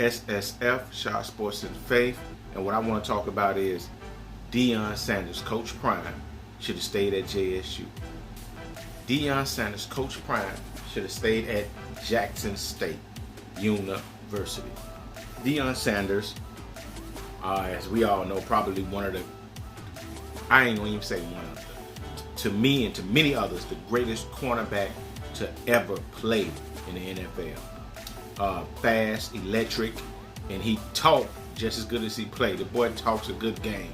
SSF, Shot Sports and Faith. And what I want to talk about is Deion Sanders, Coach Prime, should have stayed at JSU. Deion Sanders, Coach Prime, should have stayed at Jackson State University. Deion Sanders, as we all know, probably one of the, I ain't gonna even say one of the, to me and to many others, the greatest cornerback to ever play in the NFL. Fast, electric, and he talked just as good as he played. The boy talks a good game.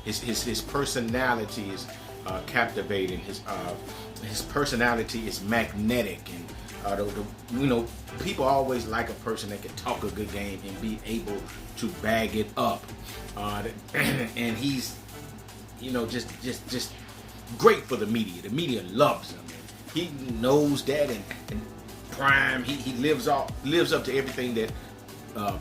His personality is captivating. His personality is magnetic, and people always like a person that can talk a good game and be able to bag it up. And he's just great for the media. The media loves him. He knows that, and Prime, he lives up to everything that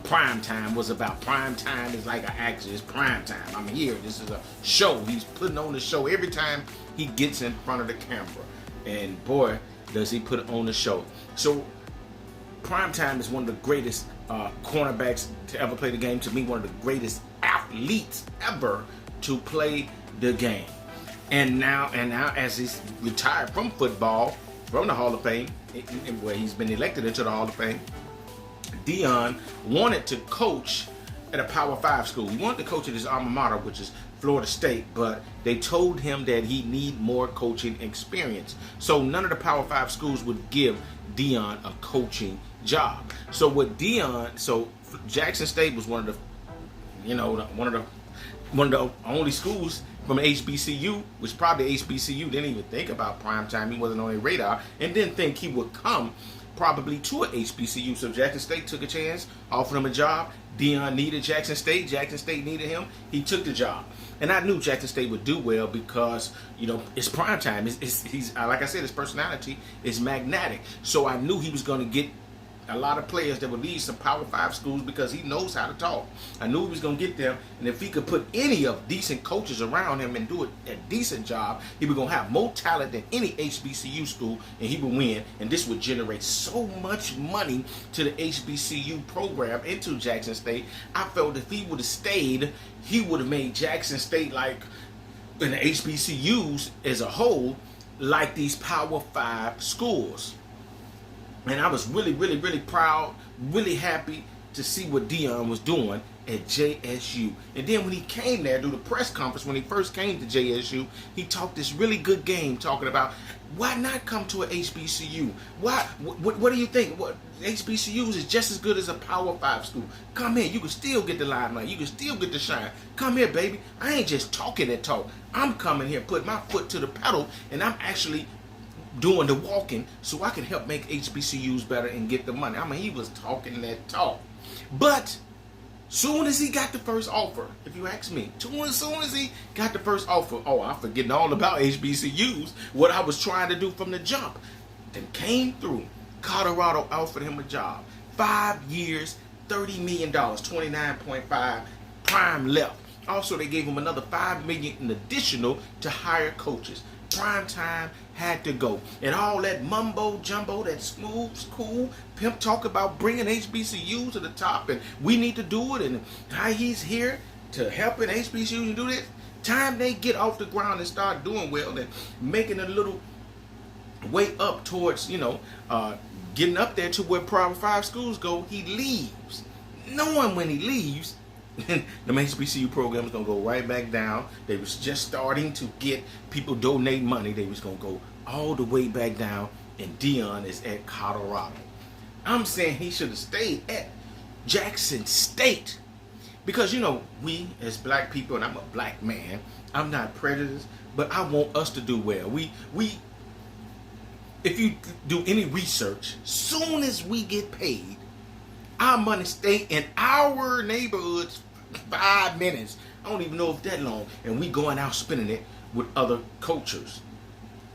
prime time was about. Prime time is like an actor. It's prime time. I'm here. This is a show. He's putting on the show every time he gets in front of the camera. And boy, does he put on the show. So prime time is one of the greatest cornerbacks to ever play the game. To me, one of the greatest athletes ever to play the game. And now as he's retired from football, from the Hall of Fame, where he's been elected into the Hall of Fame, Deion wanted to coach at a Power 5 school. He wanted to coach at his alma mater, which is Florida State, but they told him that he need more coaching experience. So none of the Power 5 schools would give Deion a coaching job. So Jackson State was one of the only schools from HBCU, which probably HBCU didn't even think about primetime. He wasn't on their radar and didn't think he would come probably to an HBCU. So Jackson State took a chance, offered him a job. Deion needed Jackson State. Jackson State needed him. He took the job. And I knew Jackson State would do well because, it's prime time. He's like I said, his personality is magnetic. So I knew he was going to get a lot of players that would leave some Power 5 schools because he knows how to talk. I knew he was going to get them, and if he could put any of decent coaches around him and do a decent job, he was going to have more talent than any HBCU school, and he would win, and this would generate so much money to the HBCU program into Jackson State. I felt if he would have stayed, he would have made Jackson State, like in the HBCUs as a whole, like these Power 5 schools. And I was really, really, really proud, really happy to see what Deion was doing at JSU. And then when he came there, do the press conference, when he first came to JSU, he talked this really good game talking about why not come to an HBCU? What do you think? What HBCUs is just as good as a Power 5 school. Come here, you can still get the limelight, you can still get the shine. Come here, baby. I ain't just talking that talk. I'm coming here, putting my foot to the pedal, and I'm actually doing the walking so I can help make HBCUs better and get the money. I mean, he was talking that talk. But soon as he got the first offer, if you ask me, soon as he got the first offer, I'm forgetting all about HBCUs, what I was trying to do from the jump. Then came through, Colorado offered him a job. 5 years, $30 million, 29.5, Prime left. Also, they gave him another $5 million in additional to hire coaches. Prime time had to go. And all that mumbo jumbo, that smooth, cool pimp talk about bringing HBCUs to the top and we need to do it and how he's here to help in HBCUs and do this. Time they get off the ground and start doing well and making a little way up towards, getting up there to where Power 5 schools go, he leaves. Knowing when he leaves, the HBCU program is going to go right back down. They was just starting to get people donate money. They was going to go all the way back down, and Deion is at Colorado. I'm saying he should have stayed at Jackson State because, we as black people, and I'm a black man, I'm not prejudiced, but I want us to do well. If you do any research, soon as we get paid, our money stay in our neighborhoods 5 minutes. I don't even know if that long. And we going out spending it with other cultures.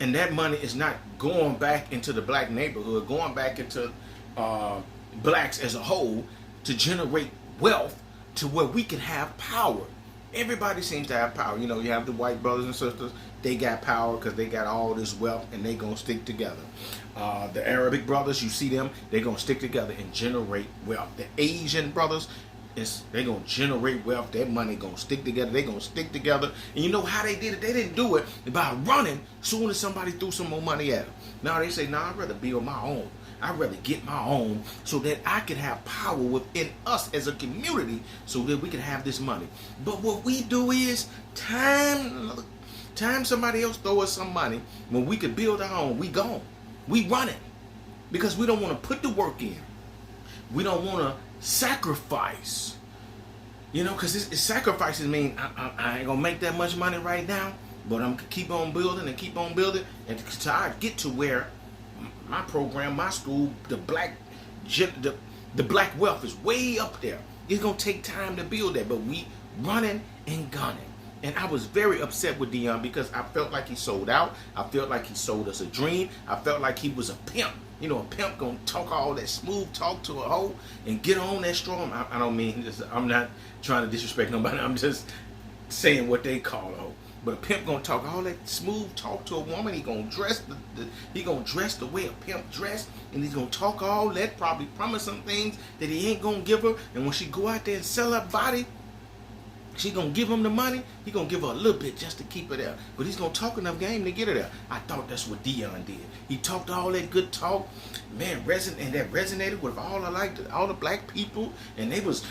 And that money is not going back into the black neighborhood, going back into blacks as a whole to generate wealth to where we can have power Everybody seems to have power. You know, you have the white brothers and sisters. They got power because they got all this wealth, and they gonna stick together. The Arabic brothers, you see them, they gonna stick together and generate wealth. The Asian brothers, they gonna generate wealth. That money gonna stick together. They gonna stick together. And you know how they did it? They didn't do it by running soon as somebody threw some more money at them. Now they say, I'd rather build my own. I'd rather get my own so that I can have power within us as a community so that we can have this money. But what we do is time somebody else throw us some money when we could build our own, we gone. We run it because we don't want to put the work in. We don't want to sacrifice. You know, because sacrifices mean I ain't going to make that much money right now, but I'm going to keep on building and keep on building until I get to where my program, my school, the black wealth is way up there. It's gonna take time to build that, but we running and gunning. And I was very upset with Deion because I felt like he sold out. I felt like he sold us a dream. I felt like he was a pimp. You know, a pimp gonna talk all that smooth talk to a hoe and get on that strong. I don't mean this. I'm not trying to disrespect nobody. I'm just saying what they call a hoe. But a pimp gonna talk all that smooth talk to a woman. He gonna dress the way a pimp dress, and he's gonna talk all that. Probably promise some things that he ain't gonna give her. And when she go out there and sell her body, she gonna give him the money. He gonna give her a little bit just to keep her there. But he's gonna talk enough game to get her there. I thought that's what Deion did. He talked all that good talk, man, and that resonated with all the black people, and they was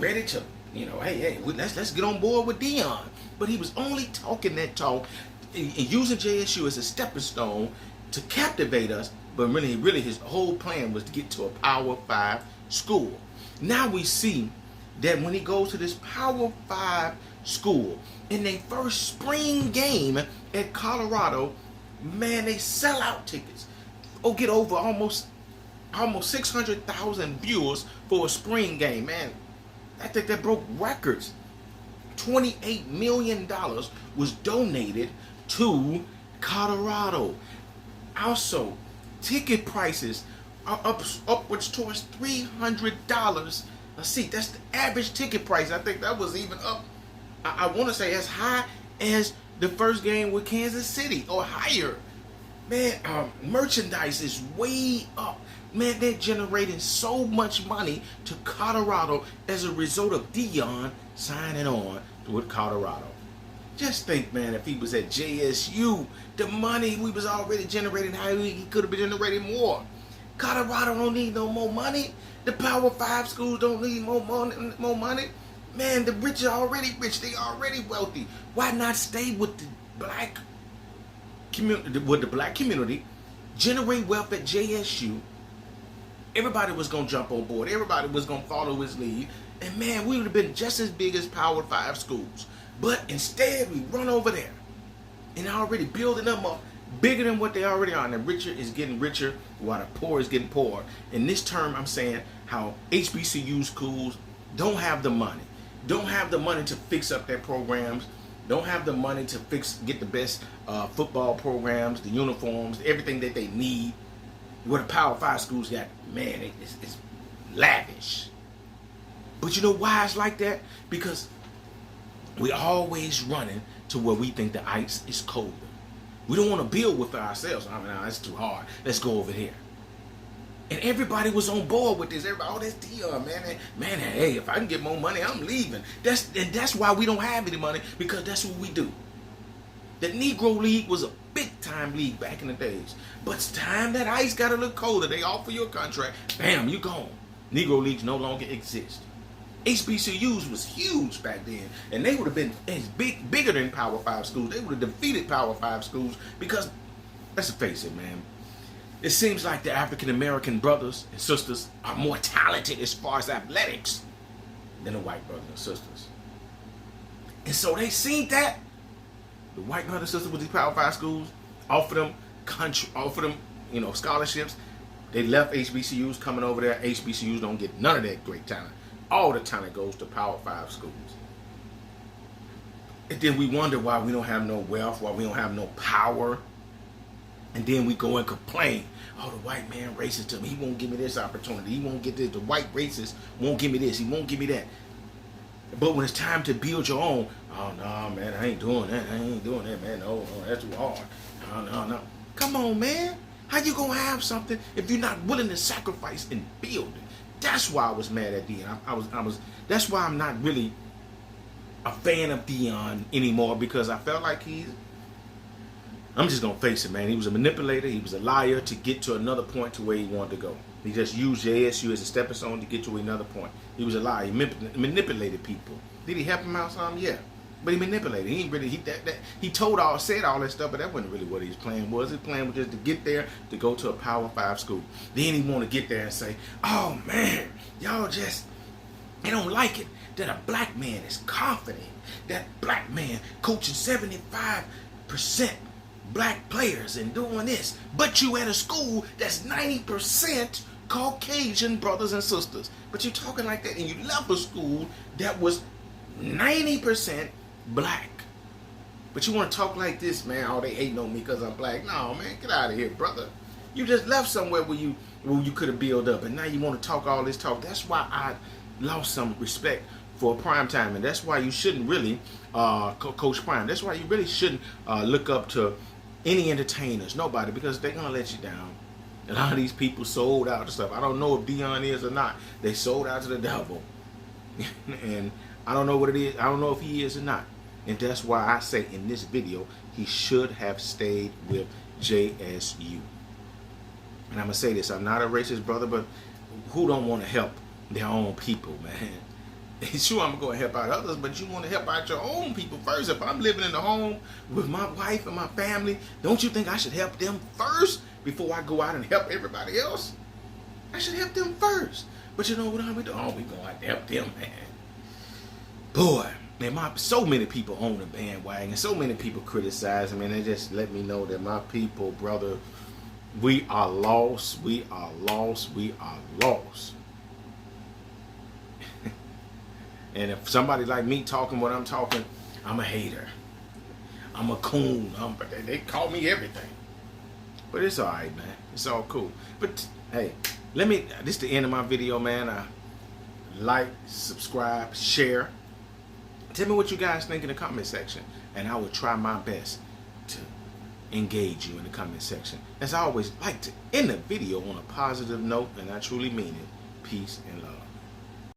ready to, you know, hey, let's get on board with Deion. But he was only talking that talk and using JSU as a stepping stone to captivate us. But really, his whole plan was to get to a Power 5 school. Now we see that when he goes to this Power 5 school, in their first spring game at Colorado, man, they sell out tickets. Get over almost 600,000 viewers for a spring game, man. I think that broke records. $28 million was donated to Colorado. Also, ticket prices are upwards towards $300 a seat. That's the average ticket price. I think that was even up, I want to say, as high as the first game with Kansas City or higher. Man, merchandise is way up. Man, they're generating so much money to Colorado as a result of Deion signing on with Colorado. Just think, man, if he was at JSU, the money we was already generating, how he could have been generating more. Colorado don't need no more money. The Power 5 schools don't need more money. Man, the rich are already rich. They already wealthy. Why not stay with the black community, generate wealth at JSU? Everybody was going to jump on board. Everybody was going to follow his lead. And man, we would have been just as big as Power 5 schools. But instead, we run over there and already building them up bigger than what they already are. And the richer is getting richer while the poor is getting poorer. In this term, I'm saying how HBCU schools don't have the money. Don't have the money to fix up their programs. Don't have the money to get the best football programs, the uniforms, everything that they need. What the Power 5 schools got, man, it's lavish. But you know why it's like that? Because we always running to where we think the ice is colder. We don't want to build with ourselves. I mean, no, that's too hard. Let's go over here. And everybody was on board with this. Everybody, that's Deion, man. Man, hey, if I can get more money, I'm leaving. That's why we don't have any money, because that's what we do. The Negro League was a big-time league back in the days. But it's time that ice got a little colder. They offer you a contract. Bam, you gone. Negro Leagues no longer exist. HBCUs was huge back then. And they would have been bigger than Power 5 schools. They would have defeated Power 5 schools because, let's face it, man. It seems like the African-American brothers and sisters are more talented as far as athletics than the white brothers and sisters. And so they seen that. The white brothers and sisters with these Power 5 schools offer them scholarships. They left HBCUs coming over there. HBCUs don't get none of that great talent. All the talent goes to Power 5 schools. And then we wonder why we don't have no wealth, why we don't have no power. And then we go and complain. Oh, the white man racist to me. He won't give me this opportunity. He won't get this. The white racist won't give me this. He won't give me that. But when it's time to build your own, oh no, man, I ain't doing that. I ain't doing that, man. No, that's too hard. No. Come on, man. How you gonna have something if you're not willing to sacrifice and build it? That's why I was mad at Deion. I was. That's why I'm not really a fan of Deion anymore, because I felt like I'm just gonna face it, man. He was a manipulator. He was a liar to get to another point to where he wanted to go. He just used JSU as a stepping stone to get to another point. He was a liar. He manipulated people. Did he help him out some? Yeah, but he manipulated. He ain't really. He said all that stuff, but that wasn't really what his plan was. His plan was just to get there, to go to a Power 5 school. Then he want to get there and say, "Oh man, y'all just they don't like it that a black man is confident. That black man coaching 75% black players and doing this, but you at a school that's 90% Caucasian brothers and sisters. But you talking like that, and you left a school that was 90% black. But you want to talk like this, man? Oh, they hating on me because I'm black. No, man, get out of here, brother. You just left somewhere where you could have built up, and now you want to talk all this talk. That's why I lost some respect for prime time, and that's why you shouldn't really coach prime. That's why you really shouldn't look up to any entertainers, nobody, because they're gonna let you down. A lot of these people sold out to stuff. I don't know if Deion is or not. They sold out to the devil, and I don't know what it is. I don't know if he is or not. And that's why I say in this video he should have stayed with JSU. And I'm gonna say this: I'm not a racist, brother, but who don't want to help their own people, man? Sure, I'm going to help out others, but you want to help out your own people first. If I'm living in a home with my wife and my family, don't you think I should help them first before I go out and help everybody else? I should help them first. But you know what I'm doing? Oh, we going to help them, man. Boy, man, so many people own the bandwagon. So many people criticize me, and they just let me know that my people, brother, we are lost. We are lost. We are lost. And if somebody like me talking what I'm talking, I'm a hater. I'm a coon. They call me everything. But it's all right, man. It's all cool. But hey, this is the end of my video, man. Like, subscribe, share. Tell me what you guys think in the comment section, and I will try my best to engage you in the comment section. As I always like to end the video on a positive note, and I truly mean it. Peace and love.